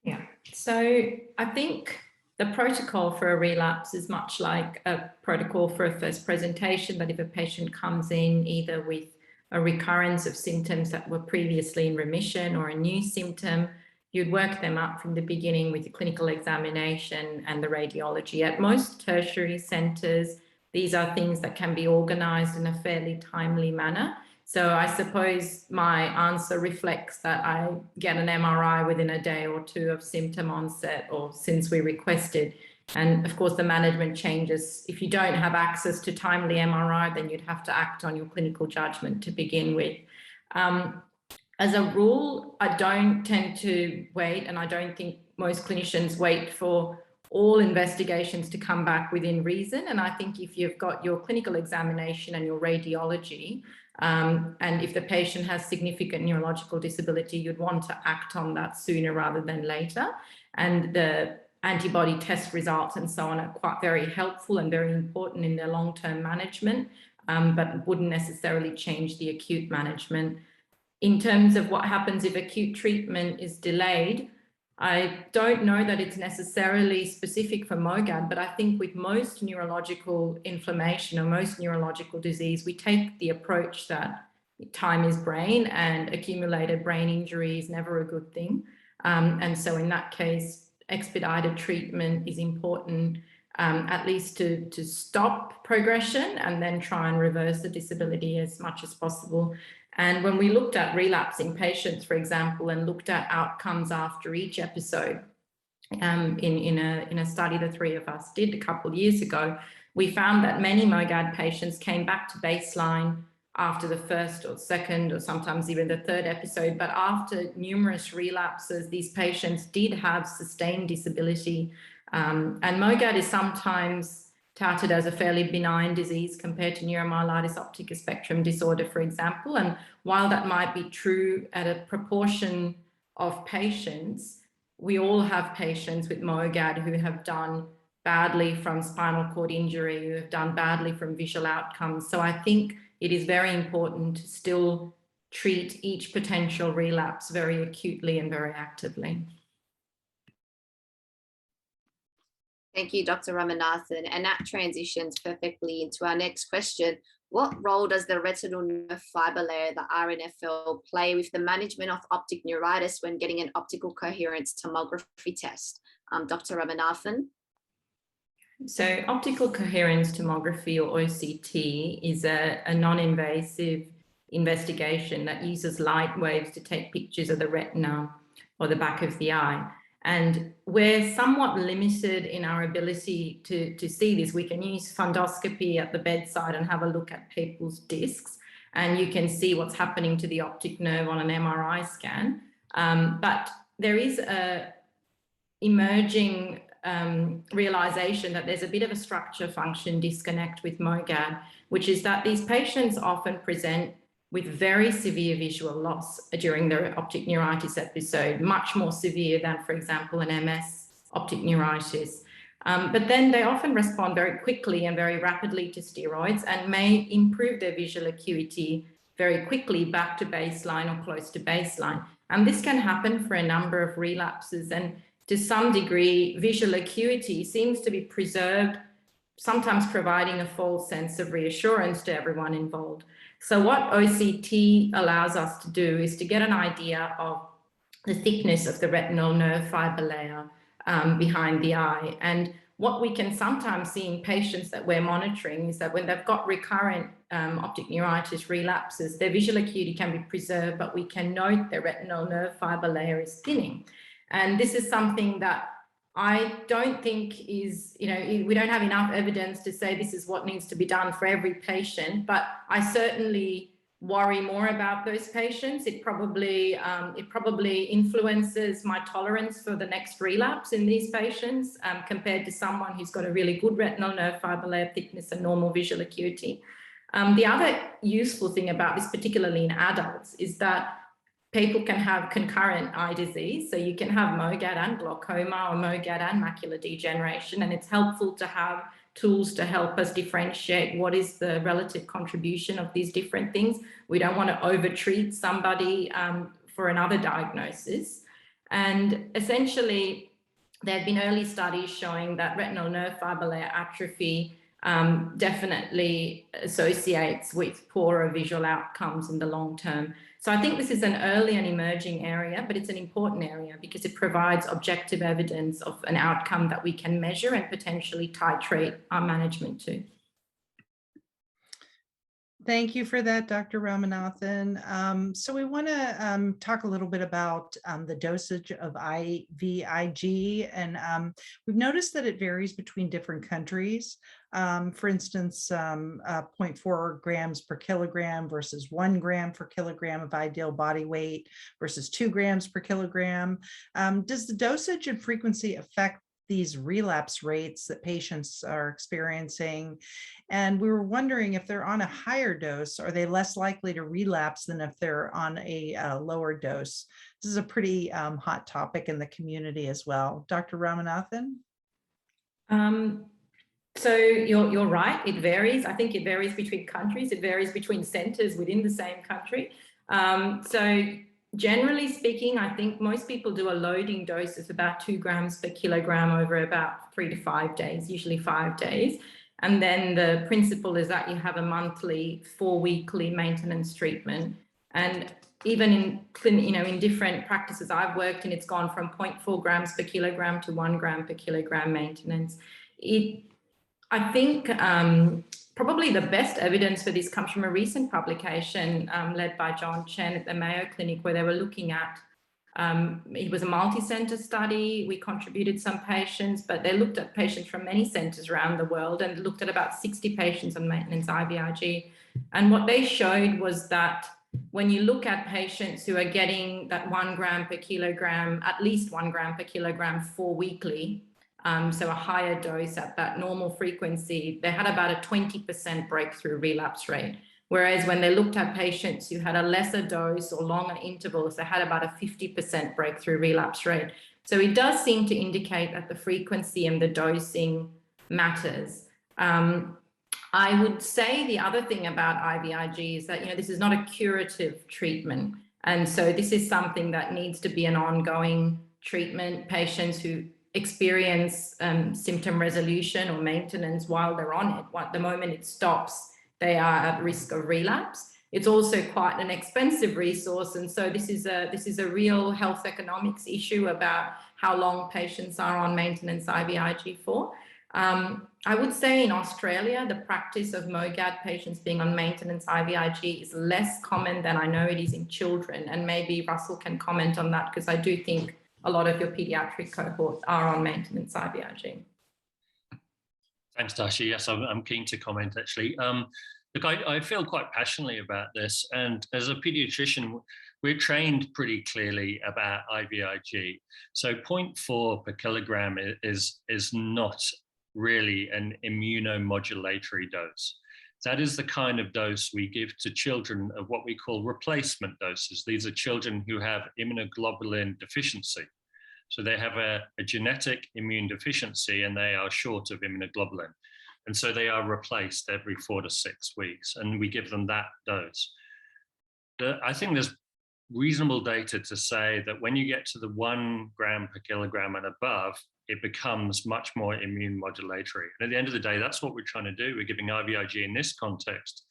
Yeah, so I think the protocol for a relapse is much like a protocol for a first presentation, that if a patient comes in either with a recurrence of symptoms that were previously in remission or a new symptom, you'd work them up from the beginning with the clinical examination and the radiology. At most tertiary centres, these are things that can be organised in a fairly timely manner. So I suppose my answer reflects that I get an MRI within a day or two of symptom onset or since we requested. And of course, the management changes. If you don't have access to timely MRI, then you'd have to act on your clinical judgment to begin with. As a rule, I don't tend to wait, and I don't think most clinicians wait for all investigations to come back within reason. And I think if you've got your clinical examination and your radiology, and if the patient has significant neurological disability, you'd want to act on that sooner rather than later. And the antibody test results and so on are quite very helpful and very important in their long-term management, but wouldn't necessarily change the acute management. In terms of what happens if acute treatment is delayed, I don't know that it's necessarily specific for MOGAD, but I think with most neurological inflammation or most neurological disease, we take the approach that time is brain and accumulated brain injury is never a good thing. And so in that case, expedited treatment is important, at least to stop progression and then try and reverse the disability as much as possible. And when we looked at relapsing patients, for example, and looked at outcomes after each episode, in a study the three of us did a couple of years ago, we found that many MOGAD patients came back to baseline after the first or second or sometimes even the third episode. But after numerous relapses, these patients did have sustained disability. And MOGAD is sometimes touted as a fairly benign disease compared to neuromyelitis optica spectrum disorder, for example. And while that might be true at a proportion of patients, we all have patients with MOGAD who have done badly from spinal cord injury, who have done badly from visual outcomes. So I think it is very important to still treat each potential relapse very acutely and very actively. Thank you, Dr. Ramanathan. And that transitions perfectly into our next question. What role does the retinal nerve fiber layer, the RNFL, play with the management of optic neuritis when getting an optical coherence tomography test? Dr. Ramanathan? So optical coherence tomography, or OCT, is a non-invasive investigation that uses light waves to take pictures of the retina or the back of the eye. And we're somewhat limited in our ability to see this. We can use fundoscopy at the bedside and have a look at people's discs, and you can see what's happening to the optic nerve on an MRI scan. But there is a emerging realization that there's a bit of a structure function disconnect with MOGAD, which is that these patients often present with very severe visual loss during their optic neuritis episode, much more severe than, for example, an MS optic neuritis. But then they often respond very quickly and very rapidly to steroids and may improve their visual acuity very quickly back to baseline or close to baseline. And this can happen for a number of relapses. And to some degree, visual acuity seems to be preserved sometimes providing a false sense of reassurance to everyone involved. So what OCT allows us to do is to get an idea of the thickness of the retinal nerve fiber layer behind the eye. And what we can sometimes see in patients that we're monitoring is that when they've got recurrent optic neuritis relapses, their visual acuity can be preserved, but we can note their retinal nerve fiber layer is thinning. And this is something that I don't think is, we don't have enough evidence to say this is what needs to be done for every patient, but I certainly worry more about those patients. It probably influences my tolerance for the next relapse in these patients compared to someone who's got a really good retinal nerve fiber layer thickness and normal visual acuity. The other useful thing about this, particularly in adults, is that people can have concurrent eye disease. So you can have MOGAD and glaucoma or MOGAD and macular degeneration, and it's helpful to have tools to help us differentiate what is the relative contribution of these different things. We don't want to overtreat somebody for another diagnosis. And essentially, there have been early studies showing that retinal nerve fiber layer atrophy definitely associates with poorer visual outcomes in the long term. So I think this is an early and emerging area, but it's an important area because it provides objective evidence of an outcome that we can measure and potentially titrate our management to. Thank you for that, Dr. Ramanathan. So we want to talk a little bit about the dosage of IVIG, and we've noticed that it varies between different countries. For instance, 0.4 grams per kilogram versus 1 gram per kilogram of ideal body weight versus 2 grams per kilogram. Does the dosage and frequency affect these relapse rates that patients are experiencing? And we were wondering, if they're on a higher dose, are they less likely to relapse than if they're on a lower dose? This is a pretty hot topic in the community as well. Dr. Ramanathan? So you're right, it varies. I think it varies between countries. It varies between centers within the same country. So generally speaking, I think most people do a loading dose of about 2 grams per kilogram over about 3 to 5 days, usually 5 days. And then the principle is that you have a monthly 4-weekly maintenance treatment. And even in different practices I've worked in, it's gone from 0.4 grams per kilogram to 1 gram per kilogram maintenance. I think probably the best evidence for this comes from a recent publication led by John Chen at the Mayo Clinic, where they were looking at, it was a multi-center study. We contributed some patients, but they looked at patients from many centers around the world and looked at about 60 patients on maintenance IVIG. And what they showed was that when you look at patients who are getting that 1 gram per kilogram, at least 1 gram per kilogram 4-weekly, so a higher dose at that normal frequency, they had about a 20% breakthrough relapse rate. Whereas when they looked at patients who had a lesser dose or longer intervals, they had about a 50% breakthrough relapse rate. So it does seem to indicate that the frequency and the dosing matters. I would say the other thing about IVIG is that, this is not a curative treatment. And so this is something that needs to be an ongoing treatment. Patients who experience symptom resolution or maintenance while they're on it, the moment it stops, they are at risk of relapse. It's also quite an expensive resource, and so this is a real health economics issue about how long patients are on maintenance IVIG for. I would say in Australia, the practice of MOGAD patients being on maintenance IVIG is less common than I know it is in children, and maybe Russell can comment on that, because I do think a lot of your pediatric cohorts are on maintenance IVIG. Thanks, Darshi. Yes, I'm keen to comment, actually. Look, I feel quite passionately about this. And as a pediatrician, we're trained pretty clearly about IVIG. So 0.4 per kilogram is not really an immunomodulatory dose. That is the kind of dose we give to children of what we call replacement doses. These are children who have immunoglobulin deficiency. So they have a genetic immune deficiency and they are short of immunoglobulin. And so they are replaced every 4 to 6 weeks, and we give them that dose. I think there's reasonable data to say that when you get to the 1 gram per kilogram and above, it becomes much more immune modulatory. And at the end of the day, that's what we're trying to do. We're giving IVIG in this context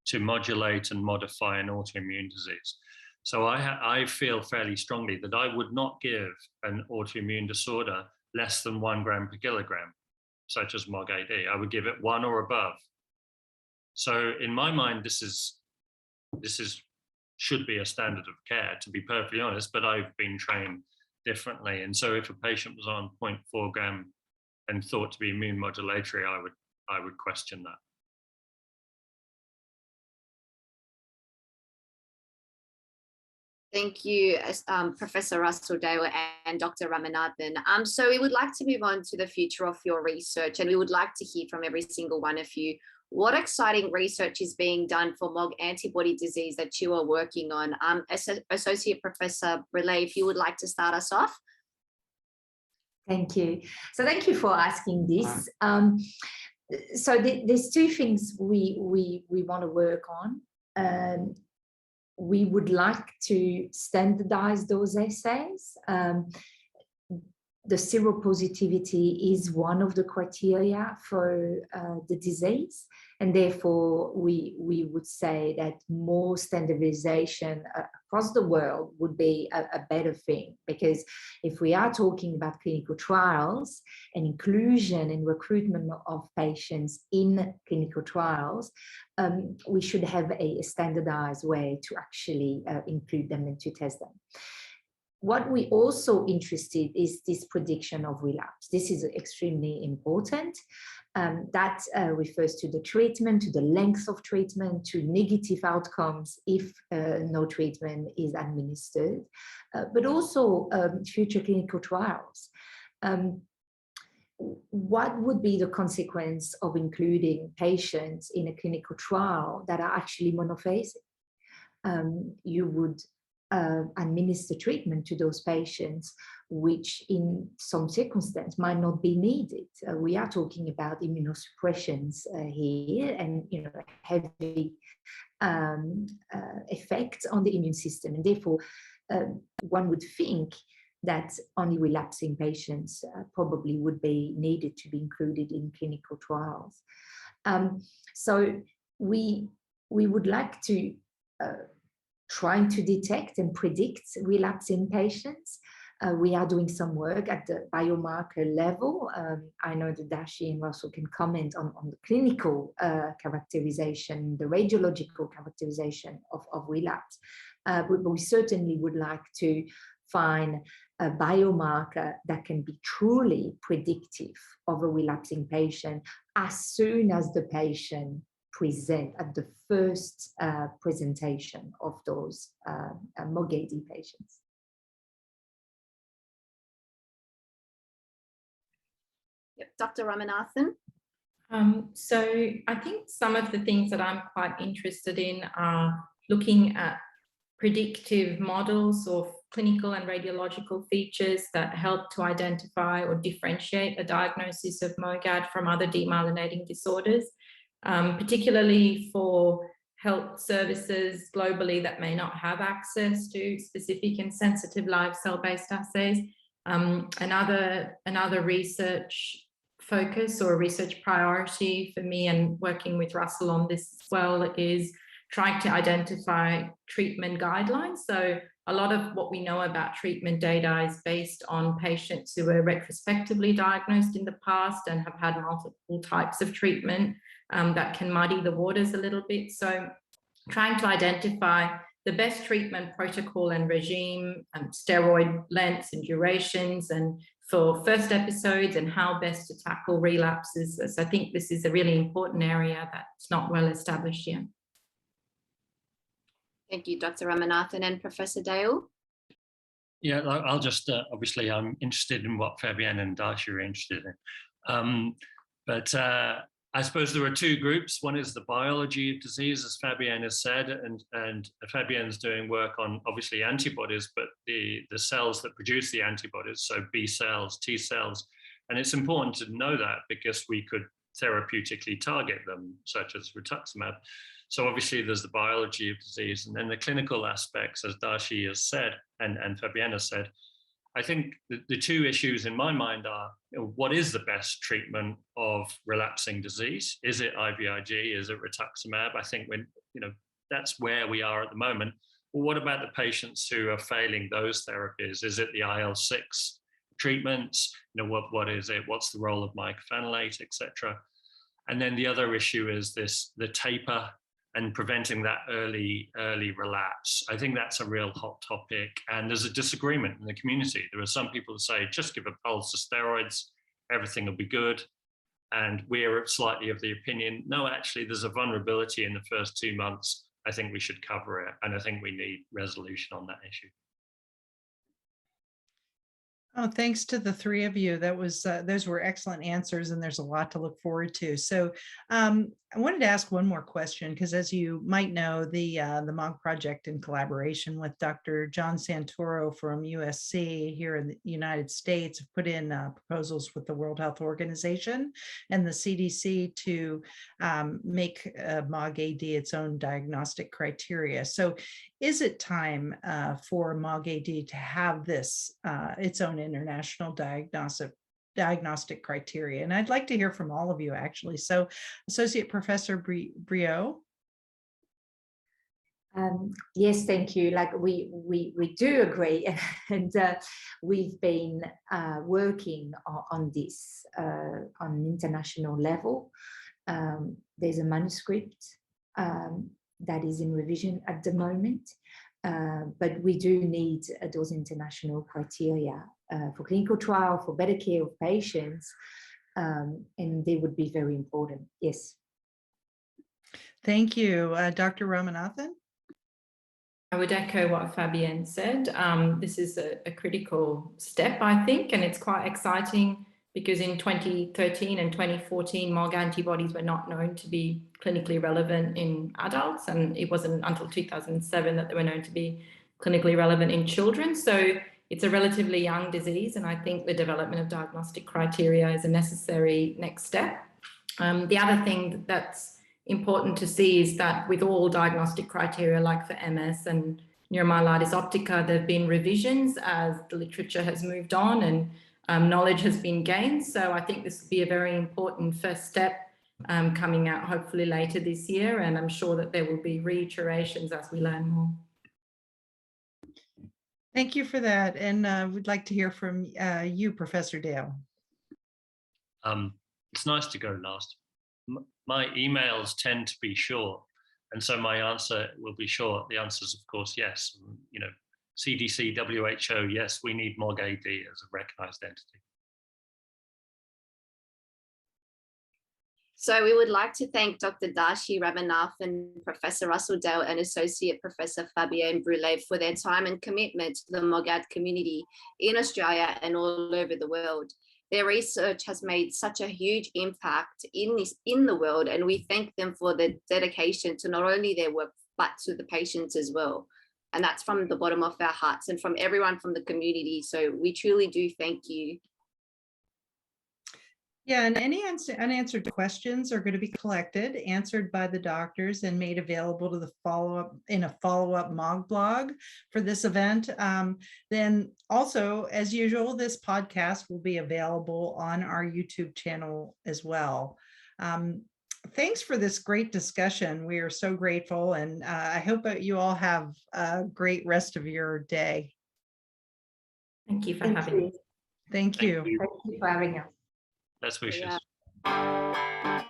to modulate and modify an autoimmune disease. So I feel fairly strongly that I would not give an autoimmune disorder less than 1 gram per kilogram, such as MOG-AD. I would give it 1 or above. So in my mind, this should be a standard of care, to be perfectly honest, but I've been trained differently. And so if a patient was on 0.4 gram and thought to be immune modulatory, I would question that. Thank you, Professor Russell-Dale and Dr. Ramanathan. So we would like to move on to the future of your research, and we would like to hear from every single one of you. What exciting research is being done for MOG antibody disease that you are working on? Associate Professor Brilot, if you would like to start us off. Thank you. So thank you for asking this. So there's 2 things we want to work on. We would like to standardize those assays. The seropositivity is one of the criteria for the disease, and therefore we would say that more standardization across the world would be a better thing, because if we are talking about clinical trials and inclusion and recruitment of patients in clinical trials, we should have a standardized way to actually include them and to test them. What we also interested is this prediction of relapse. This is extremely important. That refers to the treatment, to the length of treatment, to negative outcomes if no treatment is administered, but also future clinical trials. What would be the consequence of including patients in a clinical trial that are actually monophasic? You would administer treatment to those patients, which in some circumstances might not be needed. We are talking about immunosuppressions here, and heavy effects on the immune system, and therefore one would think that only relapsing patients probably would be needed to be included in clinical trials. So we would like to trying to detect and predict relapse in patients. We are doing some work at the biomarker level. I know that Dashi and Russell can comment on the clinical characterization, the radiological characterization of relapse. But we certainly would like to find a biomarker that can be truly predictive of a relapsing patient as soon as the patient present at the first presentation of those MOG-AD patients. Yep. Dr. Ramanathan. So I think some of the things that I'm quite interested in are looking at predictive models of clinical and radiological features that help to identify or differentiate a diagnosis of MOGAD from other demyelinating disorders. Particularly for health services globally that may not have access to specific and sensitive live cell-based assays. Another research focus or research priority for me, and working with Russell on this as well, is trying to identify treatment guidelines. So a lot of what we know about treatment data is based on patients who were retrospectively diagnosed in the past and have had multiple types of treatment. That can muddy the waters a little bit. So trying to identify the best treatment protocol and regime, steroid lengths and durations, and for first episodes, and how best to tackle relapses. So I think this is a really important area that's not well established yet. Thank you, Dr. Ramanathan. And Professor Dale? Yeah, I'll just, obviously I'm interested in what Fabienne and Dashi are interested in. But I suppose there are 2 groups. One is the biology of disease, as Fabienne has said, and Fabienne's doing work on obviously antibodies, but the cells that produce the antibodies, so B cells, T cells. And it's important to know that because we could therapeutically target them, such as rituximab. So obviously there's the biology of disease, and then the clinical aspects, as Dashi has said, and Fabienne has said. I think the two issues in my mind are, what is the best treatment of relapsing disease? Is it IVIG? Is it rituximab? I think that's where we are at the moment. Well, what about the patients who are failing those therapies? Is it the IL-6 treatments? What is it? What's the role of mycophenolate, etc.? And then the other issue is the taper and preventing that early relapse. I think that's a real hot topic, and there's a disagreement in the community. There are some people who say, just give a bolus of steroids, everything will be good. And we're slightly of the opinion, no, actually, there's a vulnerability in the first 2 months. I think we should cover it, and I think we need resolution on that issue. Oh, thanks to the three of you. That was those were excellent answers, and there's a lot to look forward to. So I wanted to ask one more question, because as you might know, the MOG Project, in collaboration with Dr. John Santoro from USC here in the United States, have put in proposals with the World Health Organization and the CDC to make MOG-AD its own diagnostic criteria. So is it time for MOG-AD to have this its own international diagnostic criteria? And I'd like to hear from all of you, actually. So Associate Professor Brilot. Yes, thank you. Like we do agree, and we've been working on this on an international level. There's a manuscript that is in revision at the moment, but we do need those international criteria for clinical trial, for better care of patients, and they would be very important. Yes. Thank you. Dr. Ramanathan? I would echo what Fabienne said. This is a critical step, I think, and it's quite exciting because in 2013 and 2014, MOG antibodies were not known to be clinically relevant in adults, and it wasn't until 2007 that they were known to be clinically relevant in children. So it's a relatively young disease, and I think the development of diagnostic criteria is a necessary next step. The other thing that's important to see is that with all diagnostic criteria, like for MS and neuromyelitis optica, there have been revisions as the literature has moved on and knowledge has been gained. So I think this will be a very important first step coming out hopefully later this year, and I'm sure that there will be reiterations as we learn more. Thank you for that. And we'd like to hear from you, Professor Dale. It's nice to go last. My emails tend to be short, and so my answer will be short. The answer is, of course, yes. CDC, WHO, yes, we need MOG-AD as a recognized entity. So we would like to thank Dr. Sudarshini Ramanathan, Professor Russell Dale, and Associate Professor Fabienne Brilot for their time and commitment to the MOGAD community in Australia and all over the world. Their research has made such a huge impact in the world, and we thank them for the dedication to not only their work, but to the patients as well. And that's from the bottom of our hearts and from everyone from the community. So we truly do thank you. Yeah, and any unanswered questions are going to be collected, answered by the doctors, and made available to the follow-up MOG blog for this event. Then also, as usual, this podcast will be available on our YouTube channel as well. Thanks for this great discussion. We are so grateful, and I hope that you all have a great rest of your day. Thank you for having us. Thank you. Thank you for having us. Best wishes. Yeah.